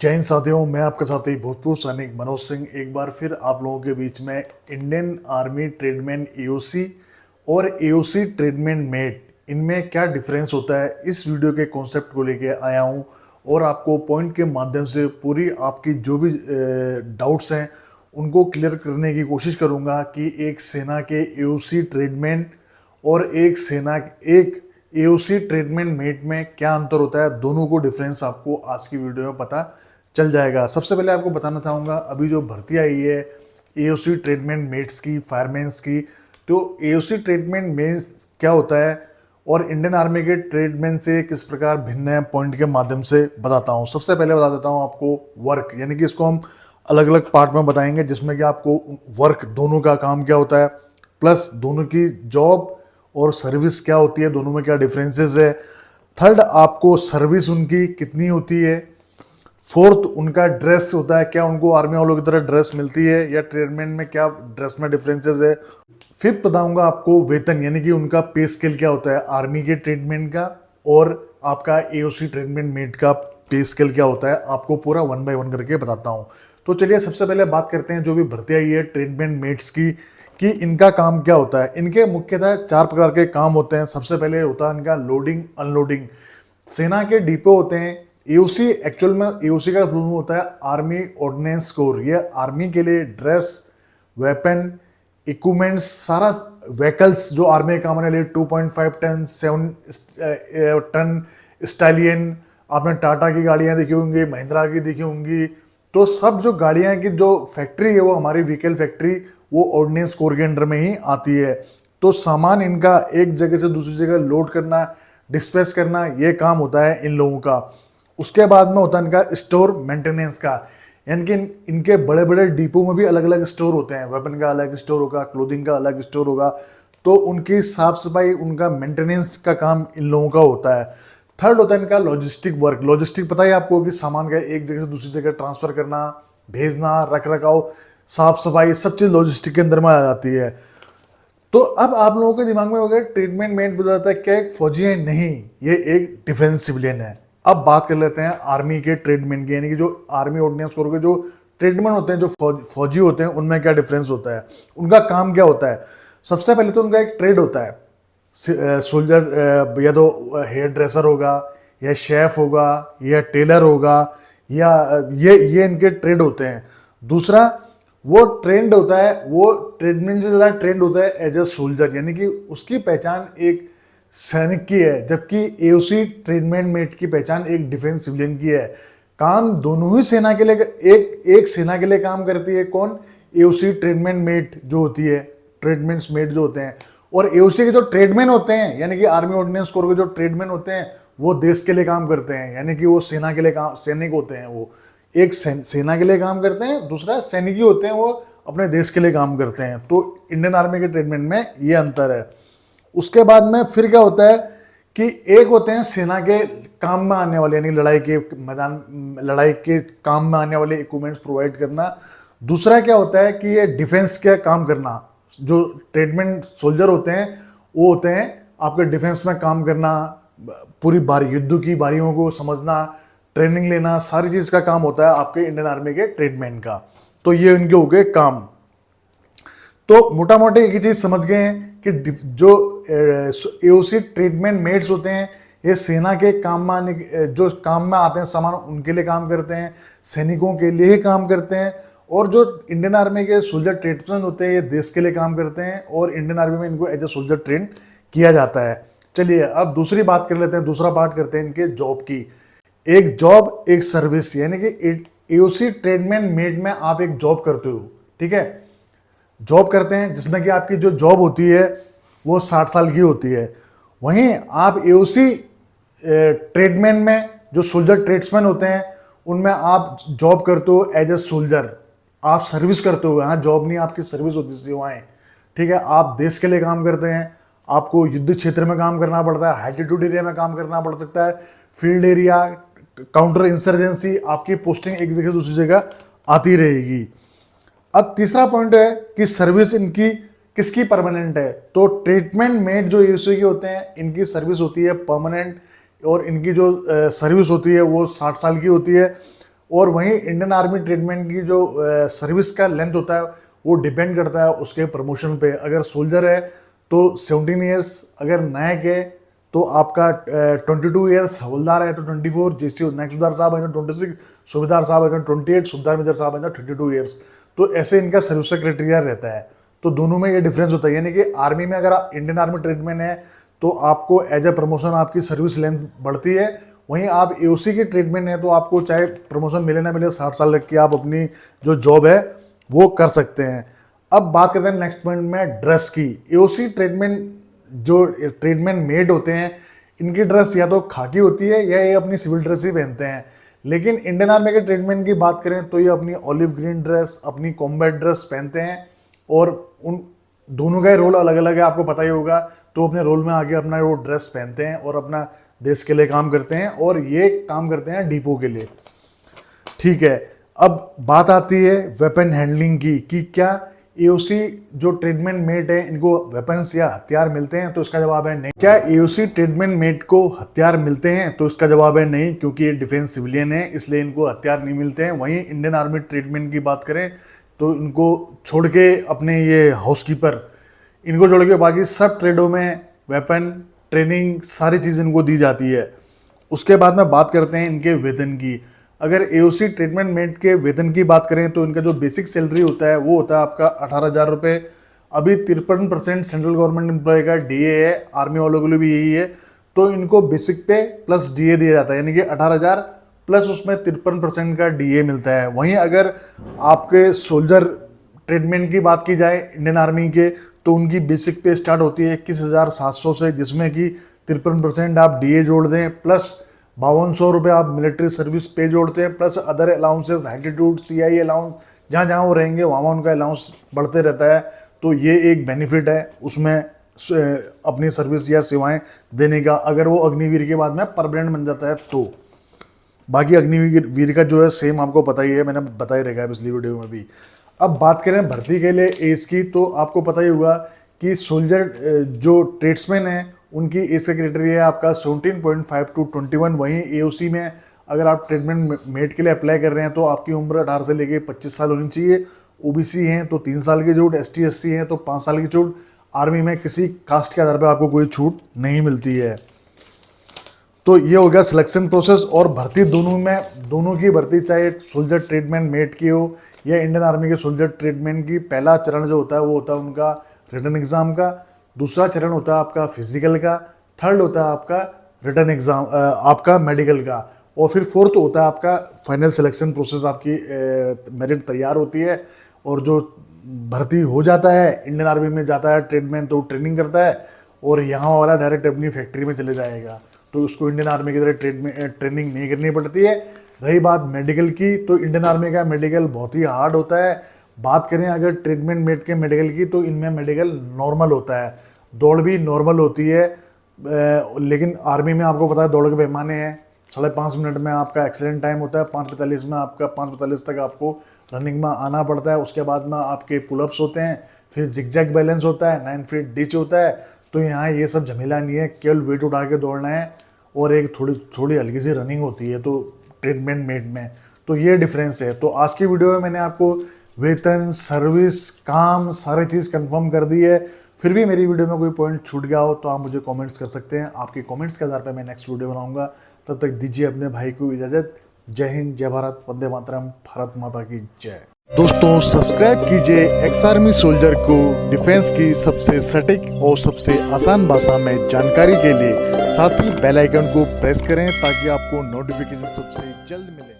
जय हिंद साथियों, मैं आपका साथी भूतपूर्व सैनिक मनोज सिंह एक बार फिर आप लोगों के बीच में इंडियन आर्मी ट्रेडमैन एओसी और एओसी ट्रेडमैन मेट, इनमें क्या डिफरेंस होता है इस वीडियो के कॉन्सेप्ट को लेके आया हूं। और आपको पॉइंट के माध्यम से पूरी आपकी जो भी डाउट्स हैं उनको क्लियर करने की कोशिश करूंगा कि एक सेना के एओसी ट्रेडमैन और एक एओसी ट्रीटमेंट मेट में क्या अंतर होता है। दोनों को डिफरेंस आपको आज की वीडियो में पता चल जाएगा। सबसे पहले आपको बताना चाहूँगा, अभी जो भर्ती आई है एओसी ट्रीटमेंट मेट्स की, फायरमैन्स की, तो एओसी ट्रीटमेंट मेट्स क्या होता है और इंडियन आर्मी के ट्रेडमैन से किस प्रकार भिन्न है, पॉइंट के माध्यम से बताता हूँ। सबसे पहले बता देता हूँ आपको वर्क, यानी कि इसको हम अलग अलग पार्ट में बताएंगे, जिसमें कि आपको वर्क दोनों का काम क्या होता है, प्लस दोनों की जॉब और सर्विस क्या होती है, दोनों में क्या डिफरेंसेस है। थर्ड, आपको सर्विस उनकी कितनी होती है। फोर्थ, उनका ड्रेस होता है, क्या उनको आर्मी वालों की तरह ड्रेस मिलती है या ट्रेडमेंट में क्या ड्रेस में डिफरेंसेस है। फिफ्थ बताऊंगा आपको वेतन, यानी कि उनका पे स्केल क्या होता है आर्मी के ट्रेडमेंट का और आपका एओसी ट्रेडमेंट मेट का पे स्केल क्या होता है। आपको पूरा 1 बाय 1 करके बताता हूँ। तो चलिए सबसे पहले बात करते हैं जो भी भर्ती आई है ट्रेडमेंट मेट्स की, कि इनका काम क्या होता है। इनके मुख्यतः 4 प्रकार के काम होते हैं। सबसे पहले होता है इनका लोडिंग अनलोडिंग। सेना के डिपो होते हैं। एओसी, एक्चुअल में एओसी का फुल फॉर्म होता है आर्मी ऑर्डिनेंस कोर। ये आर्मी के लिए ड्रेस, वेपन, इक्विपमेंट्स, सारा व्हीकल्स जो आर्मी के काम आने वाले 2.5 टन, 7 टन स्टालियन, आपने टाटा की गाड़ियां देखी होंगी, महिंद्रा की देखी होंगी, तो सब जो गाड़ियां की जो फैक्ट्री है वो हमारी व्हीकल फैक्ट्री, वो ऑर्डिनेंस कोर के अंडर में ही आती है। तो सामान इनका एक जगह से दूसरी जगह लोड करना, डिस्पैच करना, ये काम होता है इन लोगों का। उसके बाद में होता है इनका स्टोर मेंटेनेंस का, यानी कि इनके बड़े बड़े डिपो में भी अलग अलग स्टोर होते हैं। वेपन का अलग स्टोर होगा, क्लोथिंग का अलग स्टोर होगा, तो उनकी साफ सफाई, उनका मेंटेनेंस का काम इन लोगों का होता है। थर्ड होता है इनका लॉजिस्टिक वर्क। लॉजिस्टिक पता है आपको कि सामान का एक जगह से दूसरी जगह ट्रांसफर करना, भेजना, रख रखाव, साफ सफाई, सब चीज लॉजिस्टिक के अंदर में आ जाती है। तो अब आप लोगों के दिमाग में अगर ट्रीटमेंट मेट बताता है क्या एक फौजी है, नहीं, ये एक डिफेंस सिविलियन है। अब बात कर लेते हैं आर्मी के ट्रीटमेंट की, यानी कि जो आर्मी ऑर्डिनेंस कोर के जो ट्रीटमेंट होते हैं, जो फौजी होते हैं, उनमें क्या डिफरेंस होता है, उनका काम क्या होता है। सबसे पहले तो उनका एक ट्रेड होता है। सोल्जर या तो हेयर ड्रेसर होगा, या शेफ होगा, या टेलर होगा, या ये इनके ट्रेड होते हैं। दूसरा, वो ट्रेंड होता है, वो ट्रेडमेंट से ज़्यादा ट्रेंड होता है एज ए सोल्जर, यानी कि उसकी पहचान एक सैनिक की है, जबकि एओसी ट्रेडमेंट मेट की पहचान एक डिफेंस सिविलियन की है। काम दोनों ही सेना के लिए, एक सेना के लिए काम करती है। कौन? एओसी ट्रेडमेंट मेट जो होती है, ट्रेडमेंट्स मेट जो होते हैं। और एओसी के जो ट्रेडमैन होते हैं, यानी कि आर्मी ऑर्डिनेंस कोर के जो ट्रेडमैन होते हैं, वो देश के लिए काम करते हैं, यानी कि वो सेना के लिए काम, सैनिक होते हैं। वो एक सेना के लिए काम करते हैं, दूसरा सैनिक होते हैं, वो अपने देश के लिए काम करते हैं। तो इंडियन आर्मी के ट्रेडमेंट में ये अंतर है। उसके बाद में फिर क्या होता है कि एक होते हैं सेना के काम में आने वाले, यानी लड़ाई के मैदान, लड़ाई के काम में आने वाले इक्विपमेंट्स प्रोवाइड करना। दूसरा क्या होता है कि ये डिफेंस का काम करना। जो ट्रेडमेंट सोल्जर होते हैं वो होते हैं आपके डिफेंस में काम करना, पूरी बारी युद्ध की बारियों को समझना, ट्रेनिंग लेना, सारी चीज का काम होता है आपके इंडियन आर्मी के ट्रेडमेंट का। तो ये इनके हो गए काम। तो मोटा मोटे एक ही चीज समझ गए हैं कि जो एओसी ट्रीटमेंट मेट्स होते हैं, ये सेना के काम में आने, जो काम में आते हैं सामान, उनके लिए काम करते हैं, सैनिकों के लिए ही काम करते हैं। और जो इंडियन आर्मी के सोल्जर ट्रेडमैन होते हैं, ये देश के लिए काम करते हैं और इंडियन आर्मी में इनको एज ए सोल्जर ट्रेन किया जाता है। चलिए अब दूसरी बात कर लेते हैं, दूसरा पार्ट करते हैं इनके जॉब की। एक जॉब, एक सर्विस, यानी कि एओसी ट्रेडमैन मेट में आप एक जॉब करते हो, ठीक है, जॉब करते हैं, जिसमें कि आपकी जो जॉब होती है वो 60 साल की होती है। वहीं आप एओसी ट्रेडमैन में जो सोल्जर ट्रेड्समैन होते हैं, उनमें आप जॉब करते हो एज ए सोल्जर, आप सर्विस करते हो। यहाँ जॉब नहीं, आपकी सर्विस होती, सेवाएं, ठीक है। आप देश के लिए काम करते हैं, आपको युद्ध क्षेत्र में काम करना पड़ता है, हाइटीट्यूड एरिया में काम करना पड़ सकता है, फील्ड एरिया, काउंटर इंसर्जेंसी, आपकी पोस्टिंग एक जगह दूसरी जगह आती रहेगी। अब तीसरा पॉइंट है कि सर्विस इनकी किसकी परमानेंट है। तो ट्रीटमेंट मेट जो एओसी के होते हैं, इनकी सर्विस होती है परमानेंट, और इनकी जो सर्विस होती है वो 60 साल की होती है। और वहीं इंडियन आर्मी ट्रीटमेंट की जो सर्विस का लेंथ होता है वो डिपेंड करता है उसके प्रमोशन पे। अगर सोल्जर है तो 17 ईयर्स, अगर नायक है तो आपका 22 ईयर्स, हवलदार है तो 24, जैसे नायक सुधार साहब है तो 26, सूबेदार साहब है तो 28, सूबेदार मेजर साहब है तो 32 ईयर्स। तो ऐसे इनका सर्विस का क्राइटेरिया रहता है। तो दोनों में ये डिफरेंस होता है, यानी कि आर्मी में अगर इंडियन आर्मी ट्रीटमेंट है तो आपको एज ए प्रमोशन आपकी सर्विस लेंथ बढ़ती है। वहीं आप एओसी की ट्रीटमेंट है तो आपको चाहे प्रमोशन मिले ना मिले 60 साल तक की आप अपनी जो जॉब है वो कर सकते हैं। अब बात करते हैं नेक्स्ट पॉइंट में ड्रेस की। एओसी ट्रीटमेंट जो ट्रीटमेंट मेड होते हैं इनकी ड्रेस या तो खाकी होती है या ये अपनी सिविल ड्रेस ही पहनते हैं। लेकिन इंडियन आर्मी के ट्रीटमेंट की बात करें तो ये अपनी ऑलिव ग्रीन ड्रेस, अपनी कॉम्बैट ड्रेस पहनते हैं और उन दोनों का ही रोल अलग अलग है, आपको पता ही होगा। तो अपने रोल में आगे अपना वो ड्रेस पहनते हैं और अपना देश के लिए काम करते हैं और ये काम करते हैं डिपो के लिए। ठीक है, अब बात आती है वेपन हैंडलिंग की कि क्या एओसी जो ट्रीटमेंट मेट है इनको वेपन्स या हथियार मिलते हैं, तो इसका जवाब है नहीं। क्या एओसी ट्रीटमेंट मेट को हथियार मिलते हैं, तो इसका जवाब है नहीं, क्योंकि ये डिफेंस सिविलियन है इसलिए इनको हथियार नहीं मिलते हैं। वहीं इंडियन आर्मी ट्रीटमेंट की बात करें तो इनको छोड़ के अपने ये हाउसकीपर, इनको छोड़ के बाकी सब ट्रेडों में वेपन ट्रेनिंग सारी चीज़ इनको दी जाती है। उसके बाद में बात करते हैं इनके वेतन की। अगर एओसी ट्रीटमेंट मेट के वेतन की बात करें तो इनका जो बेसिक सैलरी होता है वो होता है आपका 18,000 रुपये। अभी 53% सेंट्रल गवर्नमेंट एम्प्लॉय का डीए है, आर्मी वालों के लिए भी यही है। तो इनको बेसिक पे प्लस डीए दिया जाता है, यानी कि 18,000 प्लस उसमें 53% का डीए मिलता है। वहीं अगर आपके सोल्जर ट्रीटमेंट की बात की जाए इंडियन आर्मी के तो उनकी बेसिक पे स्टार्ट होती है 21,700 से, जिसमें कि 53% आप डीए जोड़ दें प्लस 5200 रुपये आप मिलिट्री सर्विस पे जोड़ते हैं plus other allowances, attitude, CI allowance, जहाँ जहाँ वो रहेंगे वहाँ उनका अलाउंस बढ़ते रहता है। तो ये एक बेनिफिट है उसमें अपनी सर्विस या सेवाएं देने का, अगर वो अग्निवीर के बाद में परमानेंट बन जाता है तो। बाकी अग्निवीर का जो है सेम आपको पता ही है, मैंने बताया रहेगा पिछली वीडियो में भी। अब बात करें भर्ती के लिए एज की, तो आपको पता ही होगा कि सोल्जर जो ट्रेड्समैन है उनकी एज का क्राइटेरिया है आपका 17.5 टू 21। वहीं एओसी में अगर आप ट्रीटमेंट मेट के लिए अप्लाई कर रहे हैं तो आपकी उम्र 18 से लेकर 25 साल होनी चाहिए। ओबीसी हैं तो 3 साल की छूट, एसटी एससी हैं तो 5 साल की छूट। आर्मी में किसी कास्ट के आधार पर आपको कोई छूट नहीं मिलती है। तो ये हो गया सिलेक्शन प्रोसेस और भर्ती दोनों की भर्ती चाहे सोल्जर ट्रीटमेंट मेट की हो या इंडियन आर्मी के सोल्जर ट्रीटमेंट की। पहला चरण जो होता है वो होता है उनका रिटन एग्जाम का, दूसरा चरण होता है आपका फिजिकल का, थर्ड होता है आपका रिटन एग्जाम आपका मेडिकल का, और फिर फोर्थ होता है आपका फाइनल सिलेक्शन प्रोसेस। आपकी मेरिट तैयार होती है और जो भर्ती हो जाता है इंडियन आर्मी में जाता है ट्रेडमैन, तो ट्रेनिंग करता है और यहाँ वाला डायरेक्ट अपनी फैक्ट्री में चले जाएगा। तो उसको इंडियन आर्मी की तरह ट्रेनिंग नहीं करनी पड़ती है। रही बात मेडिकल की, तो इंडियन आर्मी का मेडिकल बहुत ही हार्ड होता है। बात करें अगर ट्रीटमेंट मेट के मेडिकल की तो इनमें मेडिकल नॉर्मल होता है, दौड़ भी नॉर्मल होती है। लेकिन आर्मी में आपको पता है दौड़ के पैमाने हैं, 5.5 मिनट में आपका एक्सीडेंट टाइम होता है, 5:45 में आपका 5:45 तक आपको रनिंग में आना पड़ता है। उसके बाद में आपके पुलअप्स होते हैं, फिर जिगजैग बैलेंस होता है, 9 फीट डिच होता है। तो यहाँ ये सब झमेला नहीं है, केवल वेट उठा के दौड़ना है और एक थोड़ी हल्की सी रनिंग होती है तो ट्रीटमेंट मेट में। तो ये डिफरेंस है। तो आज की वीडियो में मैंने आपको वेतन, सर्विस, काम सारी चीज़ कंफर्म कर दी है। फिर भी मेरी वीडियो में कोई पॉइंट छूट गया हो तो आप मुझे कमेंट्स कर सकते हैं। आपके कमेंट्स के आधार पर मैं नेक्स्ट वीडियो बनाऊंगा। तब तक दीजिए अपने भाई को इजाज़त। जय हिंद, जय भारत, वंदे मातरम, भारत माता की जय। दोस्तों सब्सक्राइब कीजिए एक्स आर्मी सोल्जर को डिफेंस की सबसे सटीक और सबसे आसान भाषा में जानकारी के लिए। साथ ही बेल आइकन को प्रेस करें ताकि आपको नोटिफिकेशन सबसे जल्द मिले।